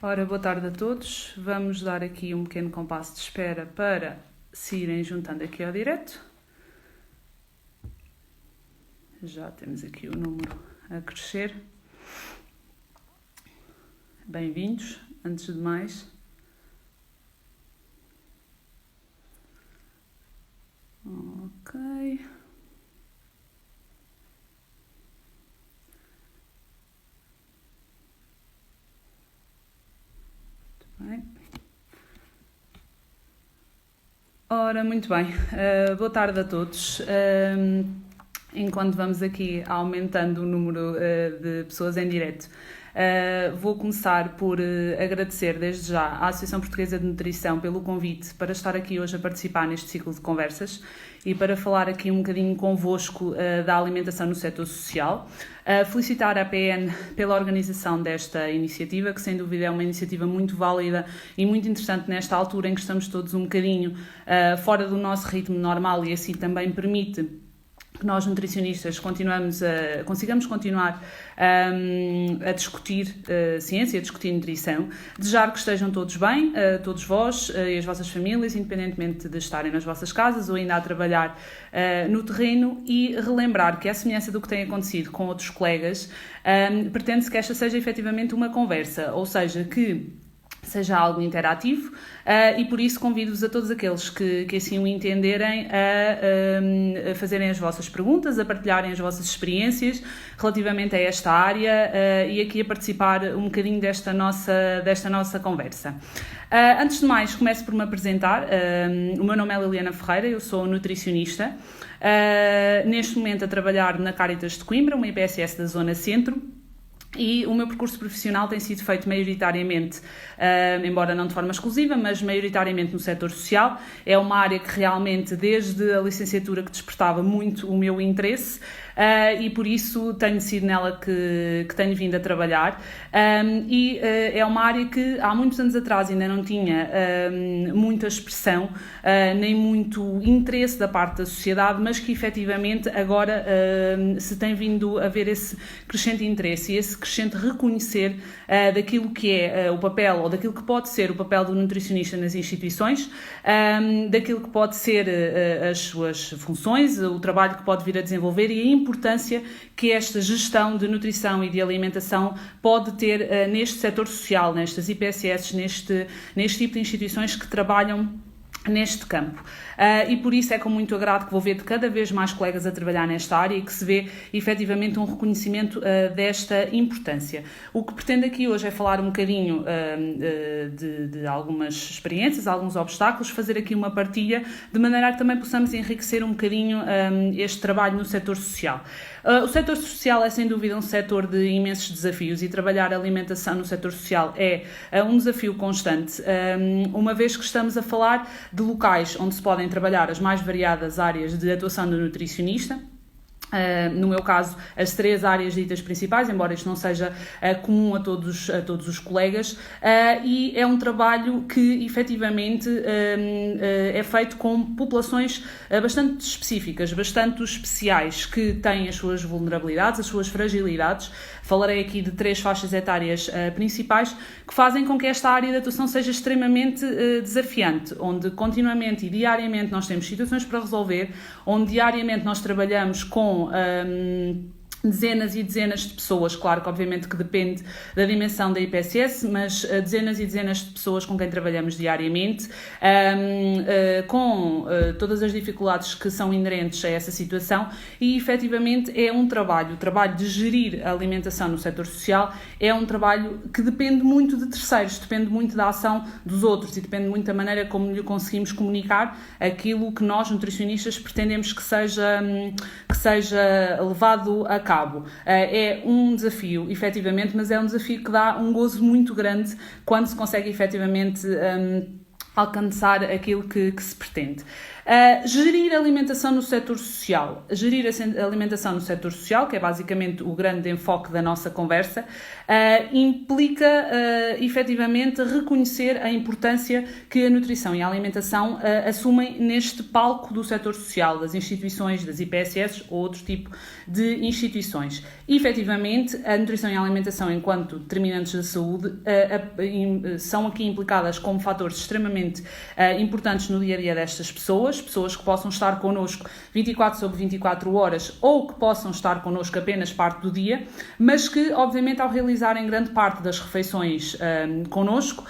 Ora, boa tarde a todos. Vamos dar aqui um pequeno compasso de espera para se irem juntando aqui ao direto. Já temos aqui o número a crescer. Bem-vindos, antes de mais. Ok. Bem. Ora, muito bem. Boa tarde a todos. Enquanto vamos aqui aumentando o número de pessoas em direto, vou começar por agradecer desde já à Associação Portuguesa de Nutrição pelo convite para estar aqui hoje a participar neste ciclo de conversas e para falar aqui um bocadinho convosco da alimentação no setor social. Felicitar a PN pela organização desta iniciativa, que sem dúvida é uma iniciativa muito válida e muito interessante nesta altura em que estamos todos um bocadinho fora do nosso ritmo normal e assim também permite que nós nutricionistas consigamos continuar a discutir ciência, a discutir nutrição. Desejar que estejam todos bem, todos vós e as vossas famílias, independentemente de estarem nas vossas casas ou ainda a trabalhar no terreno, e relembrar que, à semelhança do que tem acontecido com outros colegas, pretende-se que esta seja efetivamente uma conversa, ou seja, que seja algo interativo, e por isso convido-vos a todos aqueles que assim o entenderem a fazerem as vossas perguntas, a partilharem as vossas experiências relativamente a esta área e aqui a participar um bocadinho desta nossa conversa. Antes de mais, começo por me apresentar. O meu nome é Liliana Ferreira, eu sou nutricionista, neste momento a trabalhar na Caritas de Coimbra, uma IPSS da Zona Centro. E o meu percurso profissional tem sido feito maioritariamente, embora não de forma exclusiva, mas maioritariamente no setor social. É uma área que realmente, desde a licenciatura, que despertava muito o meu interesse, e por isso tenho sido nela que tenho vindo a trabalhar. É uma área que há muitos anos atrás ainda não tinha muita expressão, nem muito interesse da parte da sociedade, mas que efetivamente agora se tem vindo a ver esse crescente interesse e esse crescente reconhecer daquilo que é o papel, ou daquilo que pode ser o papel do nutricionista nas instituições, daquilo que pode ser as suas funções, o trabalho que pode vir a desenvolver e a importância que esta gestão de nutrição e de alimentação pode ter neste setor social, nestas IPSS, neste tipo de instituições que trabalham neste campo. E por isso é com muito agrado que vou ver de cada vez mais colegas a trabalhar nesta área e que se vê efetivamente um reconhecimento desta importância. O que pretendo aqui hoje é falar um bocadinho de algumas experiências, alguns obstáculos, fazer aqui uma partilha de maneira a que também possamos enriquecer um bocadinho este trabalho no setor social. O setor social é sem dúvida um setor de imensos desafios e trabalhar a alimentação no setor social é um desafio constante, uma vez que estamos a falar de locais onde se podem trabalhar as mais variadas áreas de atuação do nutricionista. No meu caso, as 3 áreas ditas principais, embora isto não seja comum a todos os colegas, e é um trabalho que efetivamente é feito com populações bastante específicas, bastante especiais, que têm as suas vulnerabilidades, as suas fragilidades. Falarei aqui de 3 faixas etárias principais que fazem com que esta área de atuação seja extremamente desafiante, onde continuamente e diariamente nós temos situações para resolver, onde diariamente nós trabalhamos com dezenas e dezenas de pessoas, claro que obviamente que depende da dimensão da IPSS, mas dezenas e dezenas de pessoas com quem trabalhamos diariamente, com todas as dificuldades que são inerentes a essa situação, e efetivamente é um trabalho, o trabalho de gerir a alimentação no setor social é um trabalho que depende muito de terceiros, depende muito da ação dos outros e depende muito da maneira como lhe conseguimos comunicar aquilo que nós, nutricionistas, pretendemos que seja levado a cabo. É um desafio, efetivamente, mas é um desafio que dá um gozo muito grande quando se consegue efetivamente alcançar aquilo que se pretende. Gerir a alimentação no setor social. Gerir a alimentação no setor social, que é basicamente o grande enfoque da nossa conversa, implica efetivamente reconhecer a importância que a nutrição e a alimentação assumem neste palco do setor social, das instituições, das IPSS ou outro tipo de instituições. Efetivamente, a nutrição e a alimentação, enquanto determinantes da saúde, são aqui implicadas como fatores extremamente importantes no dia-a-dia destas pessoas que possam estar connosco 24/24 horas ou que possam estar connosco apenas parte do dia, mas que, obviamente, ao realizarem grande parte das refeições connosco,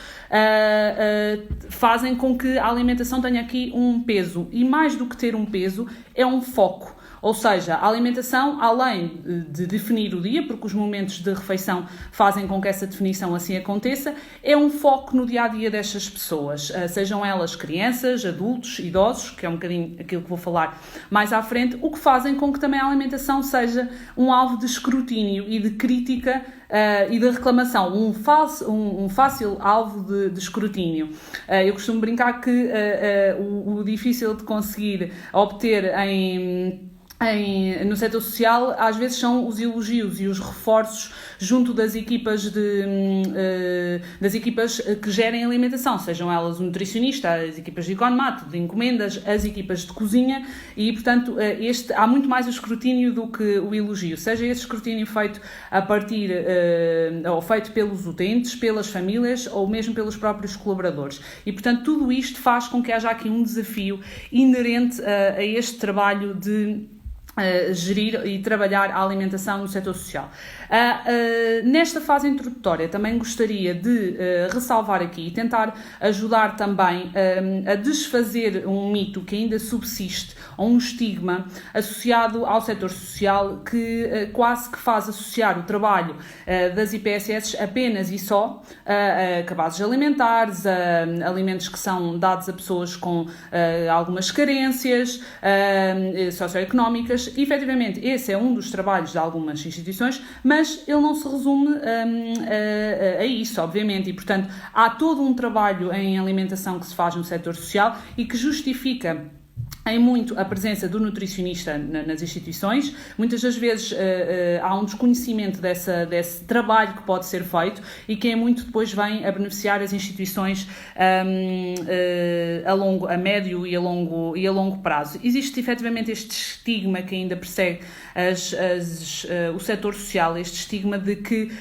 fazem com que a alimentação tenha aqui um peso, e mais do que ter um peso, é um foco. Ou seja, a alimentação, além de definir o dia, porque os momentos de refeição fazem com que essa definição assim aconteça, é um foco no dia-a-dia destas pessoas, sejam elas crianças, adultos, idosos, que é um bocadinho aquilo que vou falar mais à frente, o que fazem com que também a alimentação seja um alvo de escrutínio e de crítica e de reclamação, um fácil alvo de escrutínio. Eu costumo brincar que o difícil de conseguir obter no setor social, às vezes são os elogios e os reforços junto das equipas que gerem alimentação, sejam elas o nutricionista, as equipas de economato, de encomendas, as equipas de cozinha, e portanto há muito mais o escrutínio do que o elogio, seja esse escrutínio feito a partir ou feito pelos utentes, pelas famílias ou mesmo pelos próprios colaboradores, e portanto tudo isto faz com que haja aqui um desafio inerente a este trabalho de gerir e trabalhar a alimentação no setor social. Nesta fase introdutória também gostaria de ressalvar aqui e tentar ajudar também a desfazer um mito que ainda subsiste, ou um estigma associado ao setor social que quase que faz associar o trabalho das IPSS apenas e só a cabazes alimentares, a alimentos que são dados a pessoas com algumas carências socioeconómicas. E, efetivamente, esse é um dos trabalhos de algumas instituições, mas ele não se resume a isso, obviamente, e, portanto, há todo um trabalho em alimentação que se faz no setor social e que justifica em muito a presença do nutricionista nas instituições. Muitas das vezes há um desconhecimento desse trabalho que pode ser feito e que em muito depois vem a beneficiar as instituições a médio e a longo prazo. Existe efetivamente este estigma que ainda persegue o setor social, este estigma de que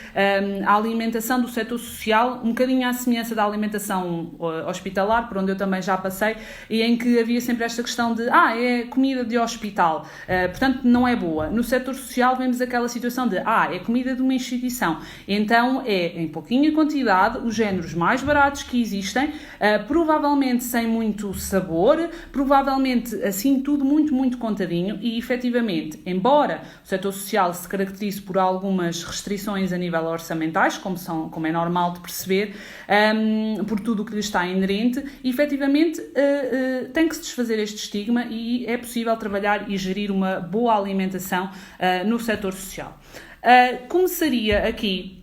a alimentação do setor social, um bocadinho à semelhança da alimentação hospitalar, por onde eu também já passei, e em que havia sempre esta questão de é comida de hospital, portanto não é boa. No setor social vemos aquela situação de é comida de uma instituição, então é em pouquinha quantidade, os géneros mais baratos que existem, provavelmente sem muito sabor, provavelmente assim tudo muito, muito contadinho, e efetivamente, embora o setor social se caracterize por algumas restrições a nível orçamentais, como é normal de perceber, por tudo o que lhe está inerente, efetivamente tem que se desfazer este estigma e é possível trabalhar e gerir uma boa alimentação no setor social. Começaria aqui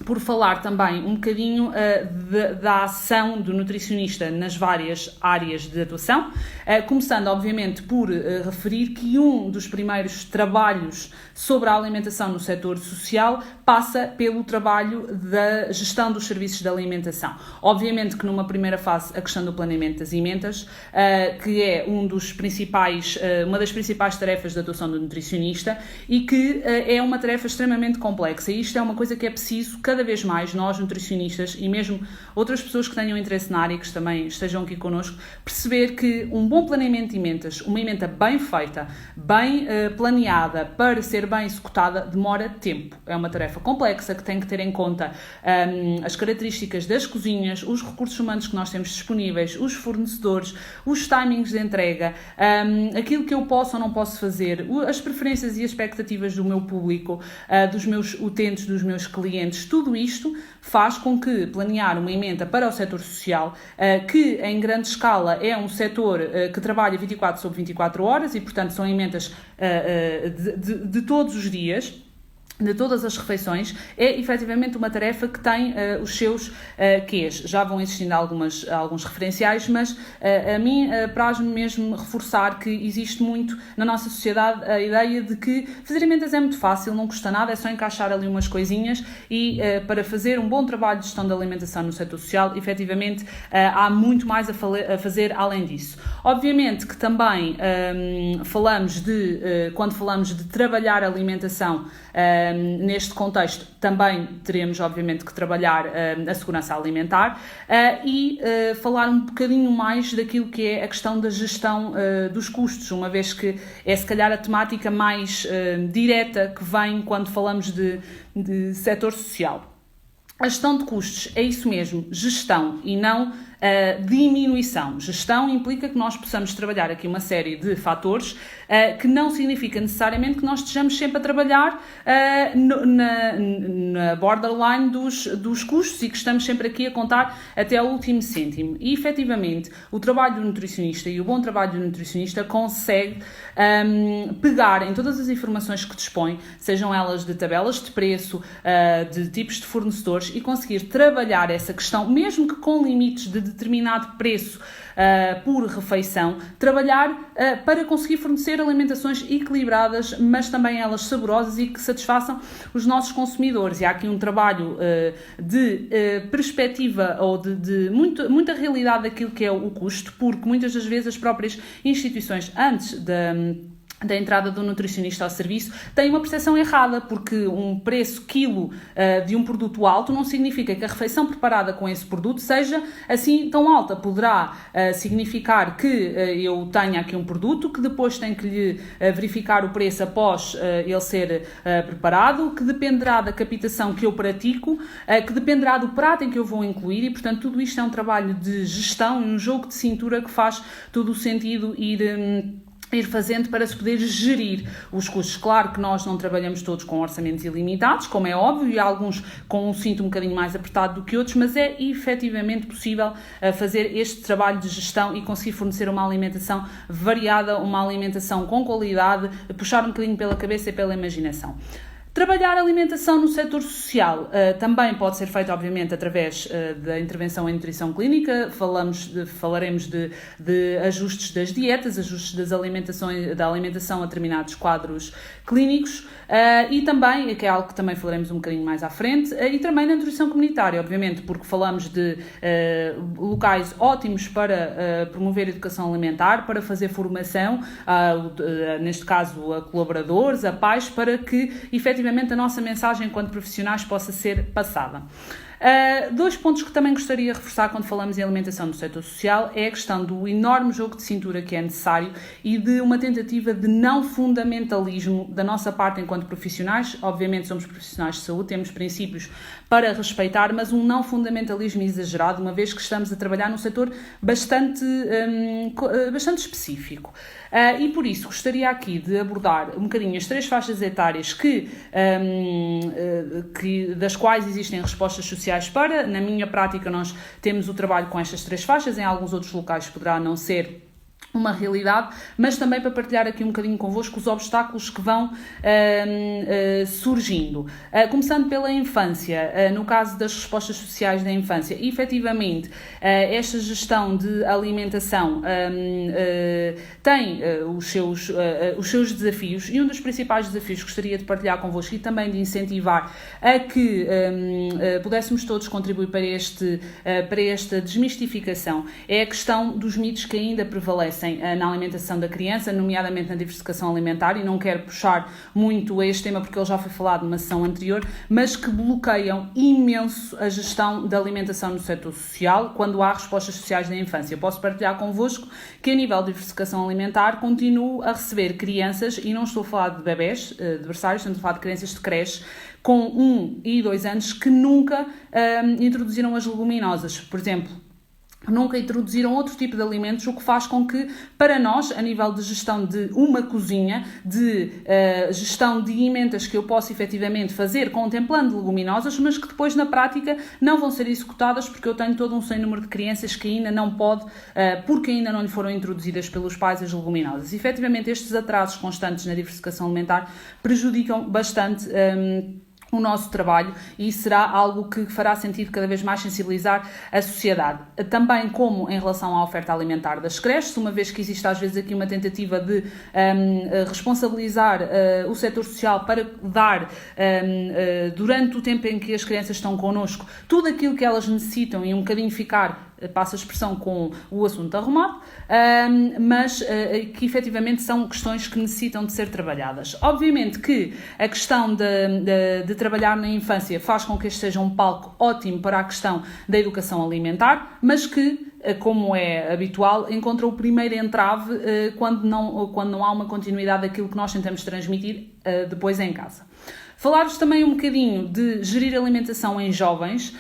por falar também um bocadinho da ação do nutricionista nas várias áreas de atuação, começando obviamente por referir que um dos primeiros trabalhos sobre a alimentação no setor social passa pelo trabalho da gestão dos serviços de alimentação. Obviamente que numa primeira fase a questão do planeamento das emendas, que é uma das principais tarefas da atuação do nutricionista e que é uma tarefa extremamente complexa, e isto é uma coisa que é preciso cada vez mais nós, nutricionistas, e mesmo outras pessoas que tenham interesse na área e que também estejam aqui connosco, perceber que um bom planeamento de emendas, uma emenda bem feita, bem planeada, para ser bem executada, demora tempo. É uma tarefa complexa que tem que ter em conta as características das cozinhas, os recursos humanos que nós temos disponíveis, os fornecedores, os timings de entrega, aquilo que eu posso ou não posso fazer, as preferências e expectativas do meu público, dos meus utentes, dos meus clientes. Tudo isto faz com que planear uma emenda para o setor social, que em grande escala é um setor que trabalha 24/24 horas e, portanto, são emendas de todos os dias, de todas as refeições, é efetivamente uma tarefa que tem os seus quês. Já vão existindo alguns referenciais, mas a mim apraz-me mesmo reforçar que existe muito na nossa sociedade a ideia de que fazer emendas é muito fácil, não custa nada, é só encaixar ali umas coisinhas e para fazer um bom trabalho de gestão da alimentação no setor social, efetivamente há muito mais a fazer além disso. Obviamente que também quando falamos de trabalhar a alimentação, neste contexto também teremos obviamente que trabalhar a segurança alimentar e falar um bocadinho mais daquilo que é a questão da gestão dos custos, uma vez que é se calhar a temática mais direta que vem quando falamos de setor social. A gestão de custos é isso mesmo, gestão e não diminuição. Gestão implica que nós possamos trabalhar aqui uma série de fatores que não significa necessariamente que nós estejamos sempre a trabalhar na borderline dos custos e que estamos sempre aqui a contar até ao último cêntimo. E, efetivamente, o trabalho do nutricionista e o bom trabalho do nutricionista consegue pegar em todas as informações que dispõe, sejam elas de tabelas de preço, de tipos de fornecedores, e conseguir trabalhar essa questão, mesmo que com limites de determinado preço por refeição, trabalhar para conseguir fornecer alimentações equilibradas, mas também elas saborosas e que satisfaçam os nossos consumidores. E há aqui um trabalho de perspectiva ou de muita realidade daquilo que é o custo, porque muitas das vezes as próprias instituições, antes da entrada do nutricionista ao serviço, tem uma percepção errada, porque um preço quilo de um produto alto não significa que a refeição preparada com esse produto seja assim tão alta. Poderá significar que eu tenha aqui um produto que depois tenho que lhe verificar o preço após ele ser preparado, que dependerá da captação que eu pratico, que dependerá do prato em que eu vou incluir, e portanto tudo isto é um trabalho de gestão e um jogo de cintura que faz todo o sentido ir fazendo para se poder gerir os custos. Claro que nós não trabalhamos todos com orçamentos ilimitados, como é óbvio, e alguns com um cinto um bocadinho mais apertado do que outros, mas é efetivamente possível fazer este trabalho de gestão e conseguir fornecer uma alimentação variada, uma alimentação com qualidade, puxar um bocadinho pela cabeça e pela imaginação. Trabalhar a alimentação no setor social também pode ser feito, obviamente, através da intervenção em nutrição clínica. Falaremos de ajustes das dietas, ajustes da alimentação a determinados quadros clínicos e também, que é algo que também falaremos um bocadinho mais à frente, e também na nutrição comunitária, obviamente, porque falamos de locais ótimos para promover a educação alimentar, para fazer formação, neste caso a colaboradores, a pais, para que efetivamente a nossa mensagem enquanto profissionais possa ser passada. Dois pontos que também gostaria de reforçar quando falamos em alimentação no setor social é a questão do enorme jogo de cintura que é necessário e de uma tentativa de não fundamentalismo da nossa parte enquanto profissionais. Obviamente somos profissionais de saúde, temos princípios para respeitar, mas um não fundamentalismo exagerado, uma vez que estamos a trabalhar num setor bastante específico. E por isso gostaria aqui de abordar um bocadinho as três faixas etárias das quais existem respostas sociais para. Na minha prática nós temos o trabalho com estas três faixas, em alguns outros locais poderá não ser uma realidade, mas também para partilhar aqui um bocadinho convosco os obstáculos que vão surgindo. Começando pela infância, no caso das respostas sociais da infância, efetivamente, esta gestão de alimentação tem os seus desafios, e um dos principais desafios que gostaria de partilhar convosco e também de incentivar a que pudéssemos todos contribuir para esta desmistificação é a questão dos mitos que ainda prevalecem na alimentação da criança, nomeadamente na diversificação alimentar, e não quero puxar muito a este tema porque ele já foi falado numa sessão anterior, mas que bloqueiam imenso a gestão da alimentação no setor social quando há respostas sociais da infância. Eu posso partilhar convosco que a nível de diversificação alimentar continuo a receber crianças, e não estou a falar de bebés, de berçários, estou a falar de crianças de creche, com 1 e 2 anos que nunca introduziram as leguminosas. Por exemplo, nunca introduziram outro tipo de alimentos, o que faz com que, para nós, a nível de gestão de uma cozinha, de gestão de emendas que eu posso efetivamente fazer contemplando leguminosas, mas que depois na prática não vão ser executadas porque eu tenho todo um sem número de crianças que ainda não pode, porque ainda não lhe foram introduzidas pelos pais as leguminosas. E, efetivamente, estes atrasos constantes na diversificação alimentar prejudicam bastante o nosso trabalho e será algo que fará sentido cada vez mais sensibilizar a sociedade. Também como em relação à oferta alimentar das creches, uma vez que existe às vezes aqui uma tentativa de responsabilizar o setor social para dar, durante o tempo em que as crianças estão connosco, tudo aquilo que elas necessitam e um bocadinho ficar, passo a expressão, com o assunto arrumado, mas que efetivamente são questões que necessitam de ser trabalhadas. Obviamente que a questão de trabalhar na infância faz com que este seja um palco ótimo para a questão da educação alimentar, mas que, como é habitual, encontra o primeiro entrave quando não há uma continuidade daquilo que nós tentamos transmitir depois em casa. Falar-vos também um bocadinho de gerir alimentação em jovens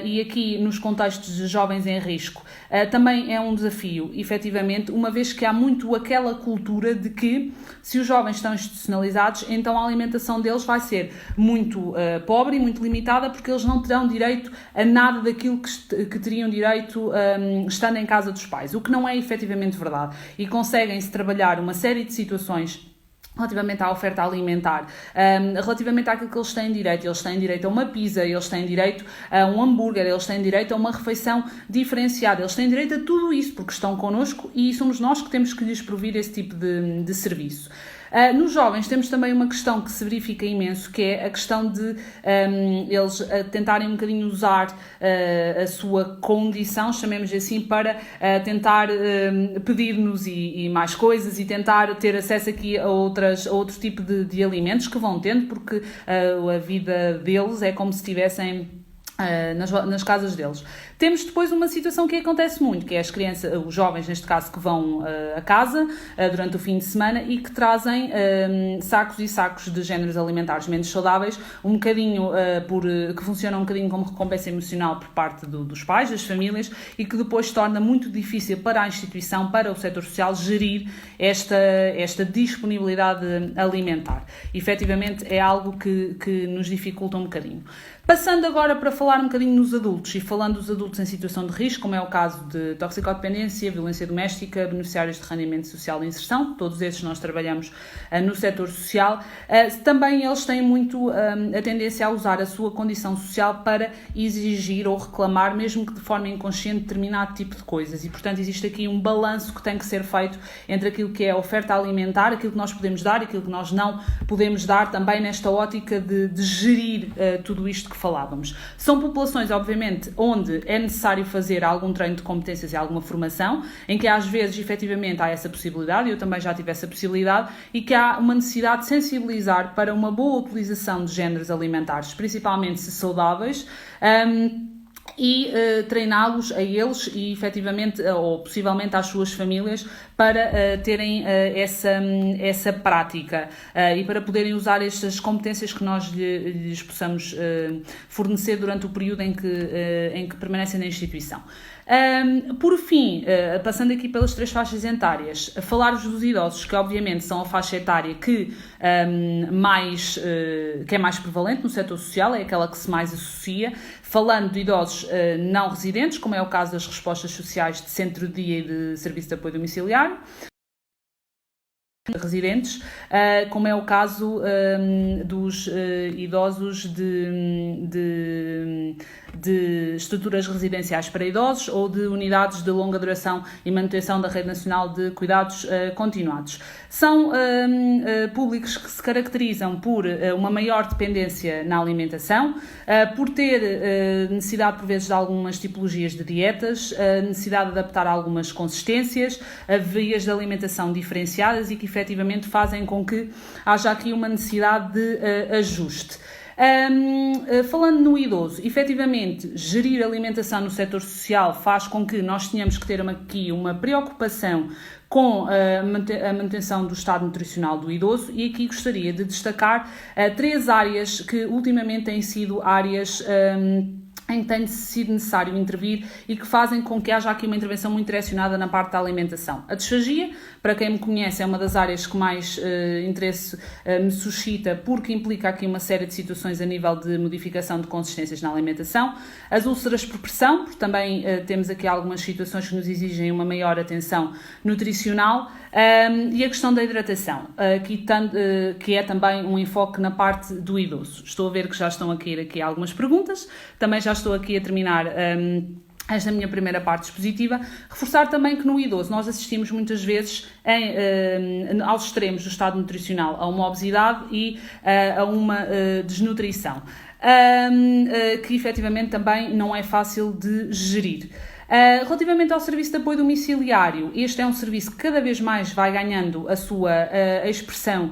e aqui nos contextos de jovens em risco também é um desafio, efetivamente, uma vez que há muito aquela cultura de que se os jovens estão institucionalizados, então a alimentação deles vai ser muito pobre e muito limitada porque eles não terão direito a nada daquilo que teriam direito estando em casa dos pais, o que não é efetivamente verdade, e conseguem-se trabalhar uma série de situações relativamente à oferta alimentar, relativamente àquilo que eles têm direito. Eles têm direito a uma pizza, eles têm direito a um hambúrguer, eles têm direito a uma refeição diferenciada, eles têm direito a tudo isso porque estão connosco e somos nós que temos que lhes provir esse tipo de serviço. Nos jovens temos também uma questão que se verifica imenso, que é a questão de eles tentarem um bocadinho usar a sua condição, chamemos assim, para tentar pedir-nos e mais coisas e tentar ter acesso aqui a outro tipo de alimentos que vão tendo, porque a vida deles é como se estivessem nas casas deles. Temos depois uma situação que acontece muito, que é os jovens, neste caso, que vão a casa durante o fim de semana e que trazem sacos e sacos de géneros alimentares menos saudáveis, um bocadinho que funcionam um bocadinho como recompensa emocional por parte dos pais, das famílias, e que depois torna muito difícil para a instituição, para o setor social, gerir esta disponibilidade alimentar. Efetivamente é algo que nos dificulta um bocadinho. Passando agora para falar um bocadinho nos adultos, e falando dos adultos em situação de risco, como é o caso de toxicodependência, violência doméstica, beneficiários de rendimento social e inserção, todos esses nós trabalhamos no setor social, também eles têm muito a tendência a usar a sua condição social para exigir ou reclamar, mesmo que de forma inconsciente, determinado tipo de coisas, e portanto existe aqui um balanço que tem que ser feito entre aquilo que é a oferta alimentar, aquilo que nós podemos dar e aquilo que nós não podemos dar, também nesta ótica de gerir tudo isto que falávamos. São populações, obviamente, onde é necessário fazer algum treino de competências e alguma formação, em que às vezes, efetivamente, há essa possibilidade, eu também já tive essa possibilidade, e que há uma necessidade de sensibilizar para uma boa utilização de géneros alimentares, principalmente se saudáveis, e treiná-los a eles e efetivamente ou possivelmente às suas famílias para terem essa prática e para poderem usar estas competências que nós lhes possamos fornecer durante o período em que permanecem na instituição. Por fim, passando aqui pelas 3 faixas etárias, falar-vos dos idosos, que obviamente são a faixa etária que é mais prevalente no setor social, é aquela que se mais associa, falando de idosos não residentes, como é o caso das respostas sociais de centro-dia e de serviço de apoio domiciliário, residentes, como é o caso dos idosos de estruturas residenciais para idosos ou de unidades de longa duração e manutenção da Rede Nacional de Cuidados Continuados. São públicos que se caracterizam por uma maior dependência na alimentação, por ter necessidade, por vezes, de algumas tipologias de dietas, necessidade de adaptar algumas consistências, vias de alimentação diferenciadas e que efetivamente fazem com que haja aqui uma necessidade de ajuste. Falando no idoso, efetivamente, gerir a alimentação no setor social faz com que nós tenhamos que ter aqui uma preocupação com a manutenção do estado nutricional do idoso, e aqui gostaria de destacar 3 áreas que ultimamente têm sido áreas em que tem sido necessário intervir e que fazem com que haja aqui uma intervenção muito direcionada na parte da alimentação. A disfagia, para quem me conhece, é uma das áreas que mais interesse me suscita, porque implica aqui uma série de situações a nível de modificação de consistências na alimentação. As úlceras por pressão, porque também temos aqui algumas situações que nos exigem uma maior atenção nutricional, e a questão da hidratação, que é também um enfoque na parte do idoso. Estou a ver que já estão a cair aqui algumas perguntas, também já estou aqui a terminar esta minha primeira parte expositiva. Reforçar também que no idoso nós assistimos muitas vezes aos extremos do estado nutricional, a uma obesidade e a uma desnutrição, que efetivamente também não é fácil de gerir. Relativamente ao serviço de apoio domiciliário, este é um serviço que cada vez mais vai ganhando a sua expressão,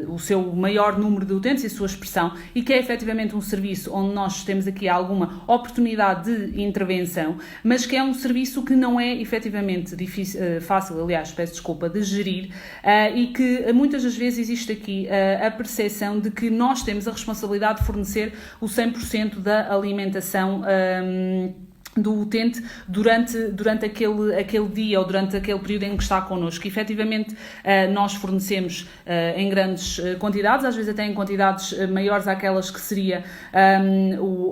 o seu maior número de utentes e a sua expressão, e que é efetivamente um serviço onde nós temos aqui alguma oportunidade de intervenção, mas que é um serviço que não é efetivamente fácil, aliás, peço desculpa, de gerir, e que muitas das vezes existe aqui a percepção de que nós temos a responsabilidade de fornecer o 100% da alimentação do utente durante aquele dia ou durante aquele período em que está connosco. Efetivamente, nós fornecemos em grandes quantidades, às vezes até em quantidades maiores àquelas que seria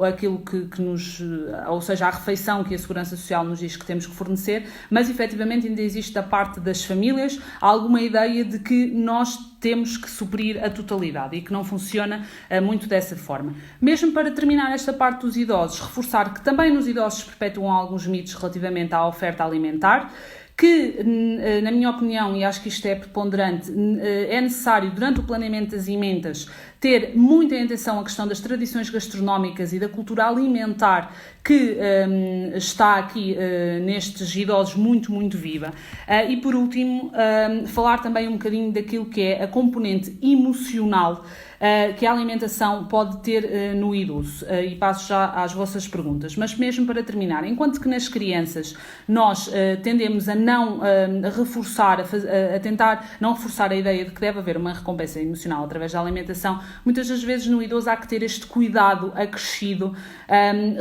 aquilo que nos, ou seja, a refeição que a Segurança Social nos diz que temos que fornecer, mas efetivamente ainda existe da parte das famílias alguma ideia de que nós temos que suprir a totalidade e que não funciona muito dessa forma. Mesmo para terminar esta parte dos idosos, reforçar que também nos idosos perpetuam alguns mitos relativamente à oferta alimentar, que, na minha opinião, e acho que isto é preponderante, é necessário, durante o planeamento das emendas, ter muita atenção à questão das tradições gastronómicas e da cultura alimentar que está aqui nestes idosos muito, muito viva. E, por último, falar também um bocadinho daquilo que é a componente emocional que a alimentação pode ter no idoso. E passo já às vossas perguntas. Mas mesmo para terminar, enquanto que nas crianças nós tendemos a não reforçar, a tentar não reforçar a ideia de que deve haver uma recompensa emocional através da alimentação, muitas das vezes no idoso há que ter este cuidado acrescido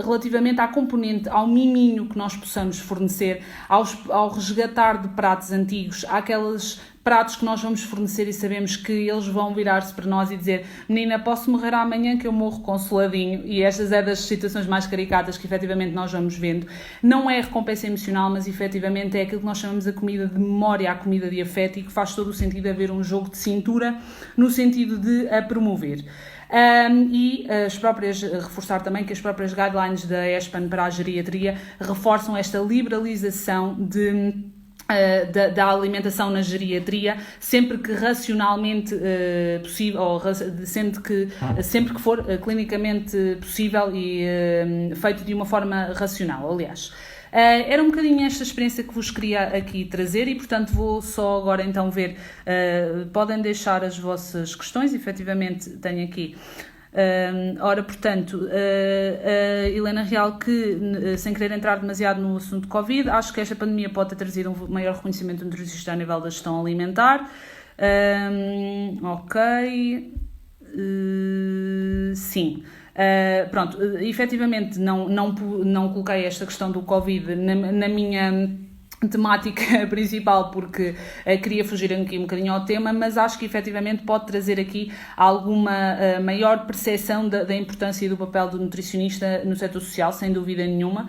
relativamente à componente, ao miminho que nós possamos fornecer, ao resgatar de pratos antigos, àqueles pratos que nós vamos fornecer e sabemos que eles vão virar-se para nós e dizer: menina, posso morrer amanhã que eu morro consoladinho. E estas é das situações mais caricatas que efetivamente nós vamos vendo. Não é recompensa emocional, mas efetivamente é aquilo que nós chamamos a comida de memória, a comida de afeto, e que faz todo o sentido haver um jogo de cintura no sentido de a promover. Reforçar também que as próprias guidelines da ESPAN para a geriatria reforçam esta liberalização da alimentação na geriatria, sempre que racionalmente possível, ou sempre que for clinicamente possível e feito de uma forma racional, aliás. Era um bocadinho esta experiência que vos queria aqui trazer e, portanto, vou só agora então ver, podem deixar as vossas questões, efetivamente tenho aqui. Portanto, Helena Real, que sem querer entrar demasiado no assunto de Covid, acho que esta pandemia pode ter trazido um maior reconhecimento do nutricionista a nível da gestão alimentar. Sim. Efetivamente não coloquei esta questão do Covid na minha temática principal porque queria fugir aqui um bocadinho ao tema, mas acho que efetivamente pode trazer aqui alguma maior percepção da importância e do papel do nutricionista no setor social, sem dúvida nenhuma,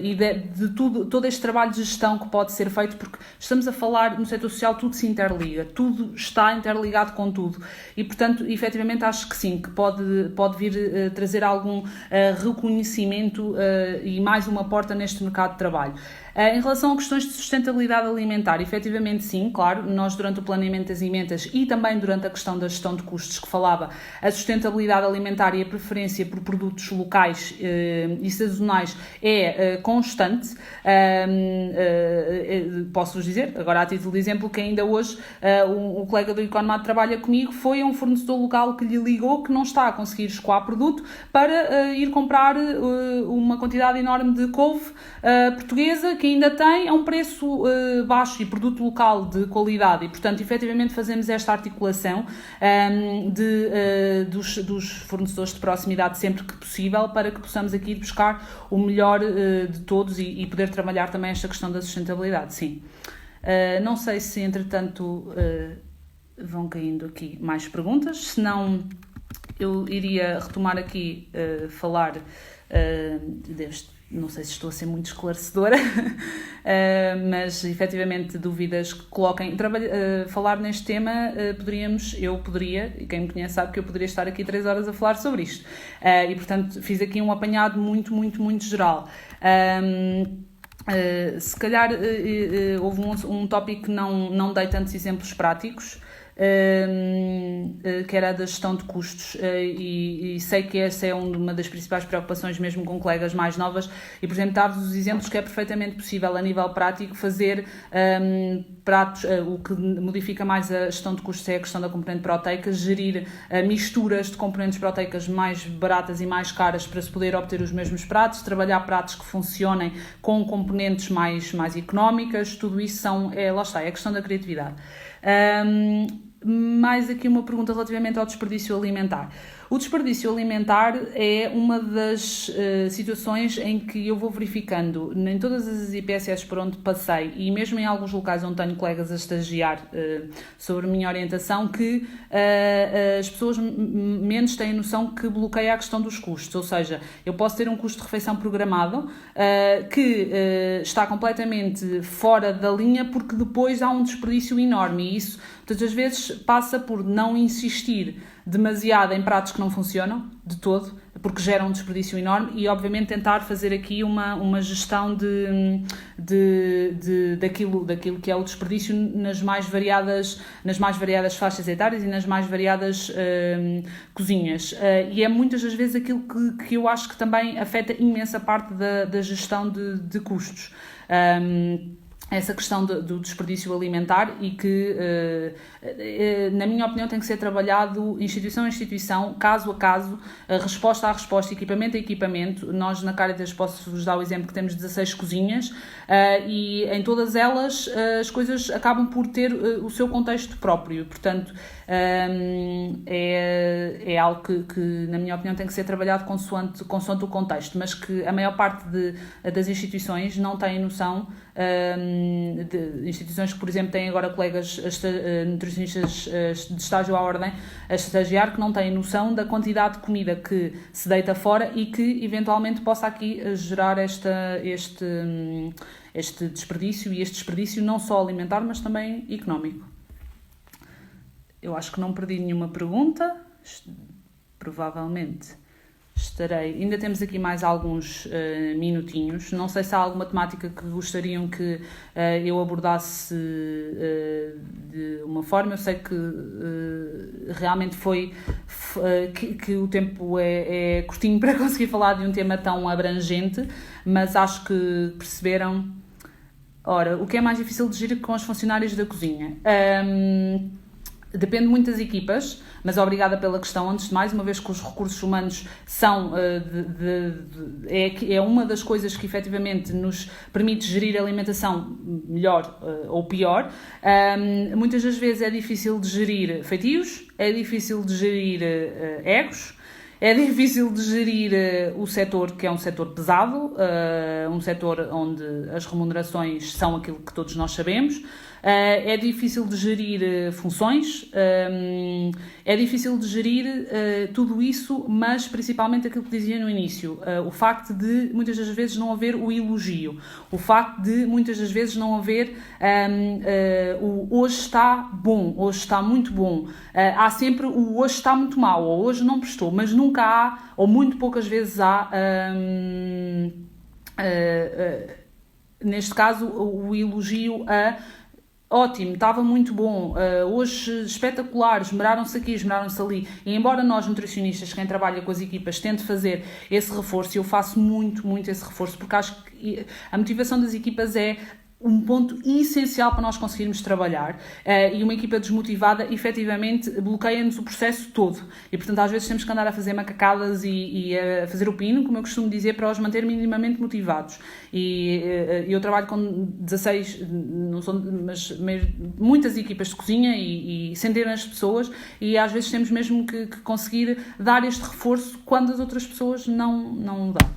e de todo este trabalho de gestão que pode ser feito, porque estamos a falar no setor social, tudo se interliga, tudo está interligado com tudo e, portanto, efetivamente acho que sim, que pode vir trazer algum reconhecimento e mais uma porta neste mercado de trabalho. Em relação a questões de sustentabilidade alimentar, efetivamente sim, claro, nós durante o planeamento das emendas e também durante a questão da gestão de custos que falava, a sustentabilidade alimentar e a preferência por produtos locais e sazonais é constante. Posso-vos dizer, agora a título de exemplo, que ainda hoje um colega do Economado que trabalha comigo foi a um fornecedor local que lhe ligou que não está a conseguir escoar produto para ir comprar uma quantidade enorme de couve portuguesa, que que ainda tem é um preço baixo e produto local de qualidade e, portanto, efetivamente fazemos esta articulação dos fornecedores de proximidade sempre que possível para que possamos aqui buscar o melhor de todos e poder trabalhar também esta questão da sustentabilidade, sim. Não sei se, entretanto, vão caindo aqui mais perguntas, senão eu iria retomar aqui, falar não sei se estou a ser muito esclarecedora, mas efetivamente dúvidas que coloquem. Falar neste tema, eu poderia, e quem me conhece sabe que eu poderia estar aqui 3 horas a falar sobre isto. E portanto fiz aqui um apanhado muito, muito, muito geral. Se calhar houve um tópico que não dei tantos exemplos práticos, que era a da gestão de custos, e sei que essa é uma das principais preocupações mesmo com colegas mais novas e, por exemplo, dar-vos os exemplos que é perfeitamente possível a nível prático fazer pratos. O que modifica mais a gestão de custos é a questão da componente proteica, gerir misturas de componentes proteicas mais baratas e mais caras para se poder obter os mesmos pratos, trabalhar pratos que funcionem com componentes mais económicas, tudo isso lá está, é a questão da criatividade. Mais aqui uma pergunta relativamente ao desperdício alimentar. O desperdício alimentar é uma das situações em que eu vou verificando em todas as IPSS por onde passei e mesmo em alguns locais onde tenho colegas a estagiar sobre a minha orientação, que as pessoas menos têm noção que bloqueia a questão dos custos. Ou seja, eu posso ter um custo de refeição programado que está completamente fora da linha porque depois há um desperdício enorme e isso todas as vezes passa por não insistir demasiado em pratos que não funcionam de todo, porque geram um desperdício enorme e obviamente tentar fazer aqui uma gestão daquilo que é o desperdício nas mais variadas faixas etárias e nas mais variadas cozinhas. E é muitas das vezes aquilo que eu acho que também afeta imensa parte da gestão de custos. Essa questão do desperdício alimentar e que, na minha opinião, tem que ser trabalhado instituição a instituição, caso a caso, resposta a resposta, equipamento a equipamento. Nós, na Cáritas, posso-vos dar o exemplo que temos 16 cozinhas e em todas elas as coisas acabam por ter o seu contexto próprio. Portanto, é algo que, na minha opinião, tem que ser trabalhado consoante o contexto, mas que a maior parte das instituições não tem noção, de instituições que, por exemplo, têm agora colegas nutricionistas de estágio à ordem a estagiar, que não têm noção da quantidade de comida que se deita fora e que eventualmente possa aqui gerar este desperdício, e este desperdício não só alimentar, mas também económico. Eu acho que não perdi nenhuma pergunta, provavelmente estarei. Ainda temos aqui mais alguns minutinhos. Não sei se há alguma temática que gostariam que eu abordasse de uma forma. Eu sei que realmente que o tempo é curtinho para conseguir falar de um tema tão abrangente, mas acho que perceberam. Ora, o que é mais difícil de gerir com os funcionários da cozinha? Depende muito das equipas, mas obrigada pela questão. Antes de mais, uma vez que os recursos humanos são é uma das coisas que efetivamente nos permite gerir a alimentação melhor ou pior. Muitas das vezes é difícil de gerir feitios, é difícil de gerir egos, é difícil de gerir o setor, que é um setor pesado, um setor onde as remunerações são aquilo que todos nós sabemos. É difícil de gerir funções, é difícil de gerir tudo isso, mas principalmente aquilo que dizia no início, o facto de muitas das vezes não haver o elogio, o facto de muitas das vezes não haver o hoje está bom, hoje está muito bom. Há sempre o hoje está muito mal, ou hoje não prestou, mas nunca há, ou muito poucas vezes há, neste caso, o elogio a ótimo, estava muito bom, hoje espetacular, esmeraram-se aqui, esmeraram-se ali. E embora nós, nutricionistas, quem trabalha com as equipas, tente fazer esse reforço, eu faço muito esse reforço, porque acho que a motivação das equipas é um ponto essencial para nós conseguirmos trabalhar, e uma equipa desmotivada efetivamente bloqueia-nos o processo todo e portanto às vezes temos que andar a fazer macacadas e a fazer o pino, como eu costumo dizer, para os manter minimamente motivados. E eu trabalho com 16, não são, mas muitas equipas de cozinha e centenas de pessoas, e às vezes temos mesmo que conseguir dar este reforço quando as outras pessoas não dão.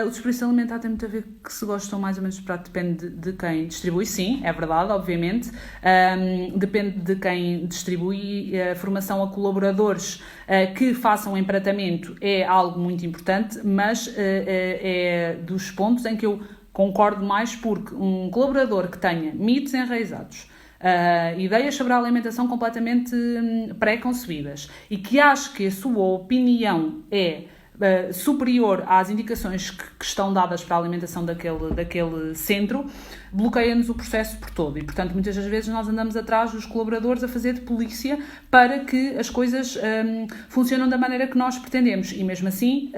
O desperdício alimentar tem muito a ver que se gostam mais ou menos do prato, depende de quem distribui, sim, é verdade, obviamente. Depende de quem distribui. A formação a colaboradores que façam empratamento é algo muito importante, mas é dos pontos em que eu concordo mais, porque um colaborador que tenha mitos enraizados, ideias sobre a alimentação completamente pré-concebidas e que ache que a sua opinião é superior às indicações que estão dadas para a alimentação daquele centro, bloqueia-nos o processo por todo. E, portanto, muitas das vezes nós andamos atrás dos colaboradores a fazer de polícia para que as coisas funcionem da maneira que nós pretendemos. E, mesmo assim,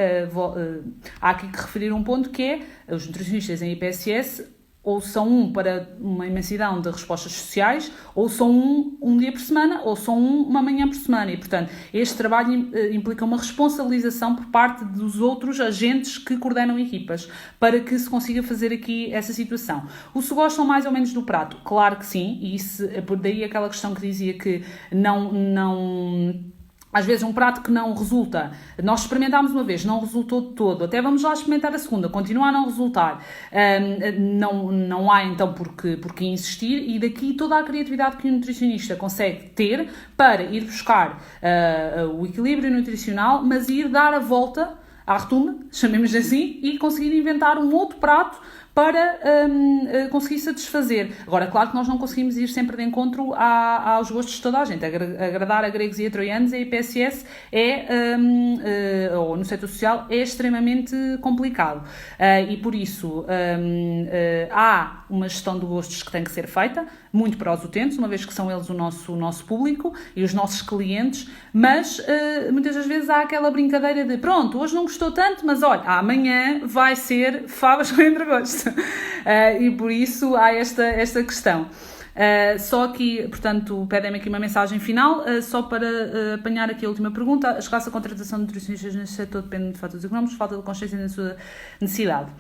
há aqui que referir um ponto, que é os nutricionistas em IPSS ou são para uma imensidão de respostas sociais, ou são um dia por semana, ou são uma manhã por semana. E, portanto, este trabalho implica uma responsabilização por parte dos outros agentes que coordenam equipas, para que se consiga fazer aqui essa situação. Se gostam mais ou menos do prato? Claro que sim, e isso, por daí aquela questão que dizia que às vezes um prato que não resulta, nós experimentámos uma vez, não resultou de todo, até vamos lá experimentar a segunda, continua a não resultar, não há então por que insistir, e daqui toda a criatividade que o nutricionista consegue ter para ir buscar o equilíbrio nutricional, mas ir dar a volta à retuma, chamemos assim, e conseguir inventar um outro prato para conseguir satisfazer. Agora, claro que nós não conseguimos ir sempre de encontro aos gostos de toda a gente. Agradar a gregos e a troianos, a IPSS ou no setor social, é extremamente complicado. E por isso há uma gestão de gostos que tem que ser feita, muito para os utentes, uma vez que são eles o nosso público e os nossos clientes, mas muitas das vezes há aquela brincadeira de pronto, hoje não gostou tanto, mas olha, amanhã vai ser favas com entregosto. E por isso há esta questão. Só aqui, portanto, pedem-me aqui uma mensagem final, só para apanhar aqui a última pergunta. A escassa contratação de nutricionistas neste setor depende de fatores económicos, falta de consciência da sua necessidade.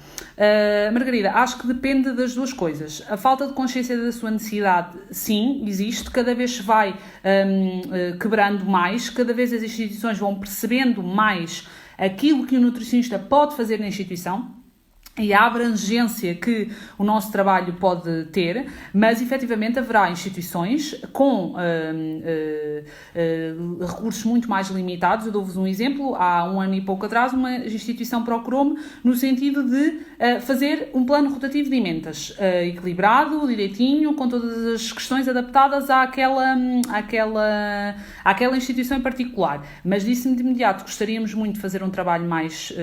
Margarida, acho que depende das duas coisas. A falta de consciência da sua necessidade, sim, existe, cada vez se vai quebrando mais, cada vez as instituições vão percebendo mais aquilo que o nutricionista pode fazer na instituição e a abrangência que o nosso trabalho pode ter, mas efetivamente haverá instituições com recursos muito mais limitados. Eu dou-vos um exemplo. Há um ano e pouco atrás uma instituição procurou-me no sentido de fazer um plano rotativo de emendas equilibrado, direitinho, com todas as questões adaptadas àquela instituição em particular, mas disse-me de imediato: gostaríamos muito de fazer um trabalho mais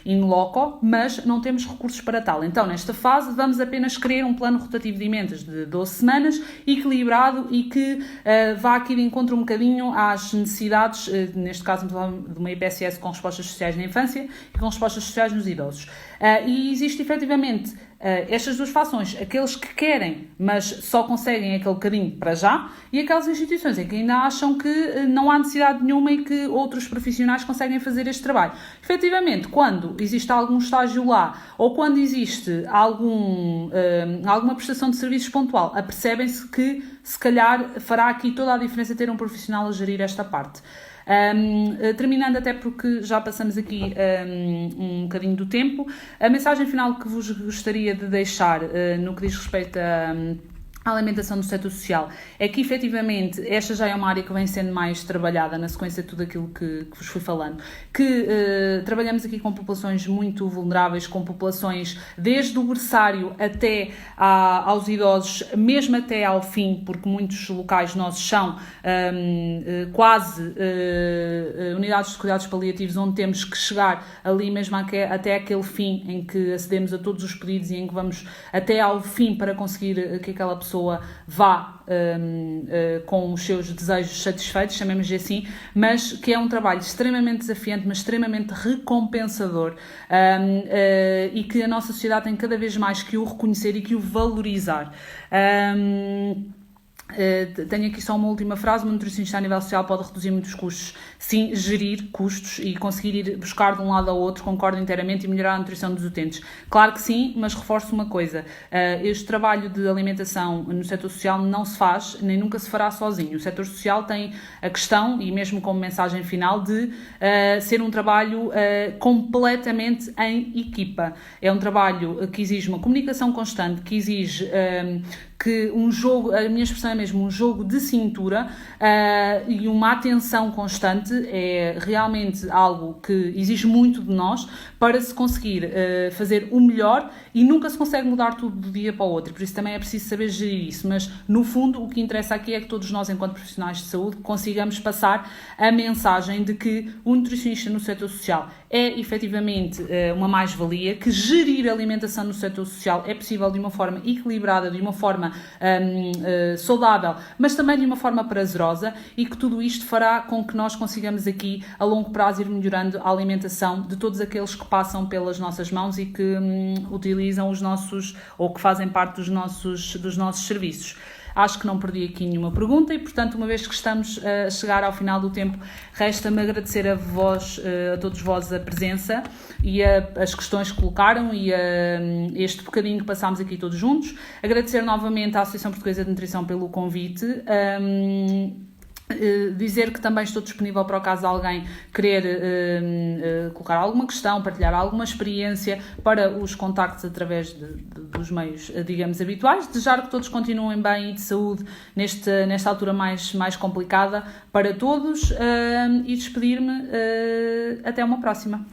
in loco, mas não temos recursos para tal. Então, nesta fase, vamos apenas querer um plano rotativo de emendas de 12 semanas, equilibrado e que vá aqui de encontro um bocadinho às necessidades, neste caso de uma IPSS com respostas sociais na infância e com respostas sociais nos idosos. E existe efetivamente estas duas fações, aqueles que querem, mas só conseguem aquele bocadinho para já, e aquelas instituições em que ainda acham que não há necessidade nenhuma e que outros profissionais conseguem fazer este trabalho. Efetivamente, quando existe algum estágio lá, ou quando existe alguma prestação de serviços pontual, apercebem-se que, se calhar, fará aqui toda a diferença ter um profissional a gerir esta parte. Terminando, até porque já passamos aqui um bocadinho do tempo, a mensagem final que vos gostaria de deixar no que diz respeito a alimentação no setor social é que, efetivamente, esta já é uma área que vem sendo mais trabalhada na sequência de tudo aquilo que vos fui falando, que trabalhamos aqui com populações muito vulneráveis, com populações desde o berçário até aos idosos, mesmo até ao fim, porque muitos locais nossos são quase unidades de cuidados paliativos, onde temos que chegar ali mesmo até aquele fim em que acedemos a todos os pedidos e em que vamos até ao fim para conseguir que aquela pessoa pessoa vá com os seus desejos satisfeitos, chamemos-lhe assim, mas que é um trabalho extremamente desafiante, mas extremamente recompensador, e que a nossa sociedade tem cada vez mais que o reconhecer e que o valorizar. Tenho aqui só uma última frase: uma nutricionista a nível social pode reduzir muitos custos. Sim, gerir custos e conseguir ir buscar de um lado ao outro, concordo inteiramente, e melhorar a nutrição dos utentes. Claro que sim, mas reforço uma coisa: este trabalho de alimentação no setor social não se faz, nem nunca se fará sozinho. O setor social tem a questão, e mesmo como mensagem final, de ser um trabalho completamente em equipa. É um trabalho que exige uma comunicação constante, que exige que um jogo, a minha expressão é mesmo um jogo de cintura, e uma atenção constante. É realmente algo que exige muito de nós para se conseguir fazer o melhor, e nunca se consegue mudar tudo de um dia para o outro, por isso também é preciso saber gerir isso, mas no fundo o que interessa aqui é que todos nós, enquanto profissionais de saúde, consigamos passar a mensagem de que o nutricionista no setor social é efetivamente uma mais-valia, que gerir a alimentação no setor social é possível de uma forma equilibrada, de uma forma saudável, mas também de uma forma prazerosa, e que tudo isto fará com que nós consigamos aqui a longo prazo ir melhorando a alimentação de todos aqueles que passam pelas nossas mãos e que utilizam os nossos, ou que fazem parte dos nossos serviços. Acho que não perdi aqui nenhuma pergunta, e portanto, uma vez que estamos a chegar ao final do tempo, resta-me agradecer a vós, a todos vós, a presença e as questões que colocaram, e este bocadinho que passámos aqui todos juntos. Agradecer novamente à Associação Portuguesa de Nutrição pelo convite. Dizer que também estou disponível para o caso de alguém querer colocar alguma questão, partilhar alguma experiência, para os contactos através dos meios, digamos, habituais. Desejar que todos continuem bem e de saúde nesta altura mais complicada para todos, e despedir-me até uma próxima.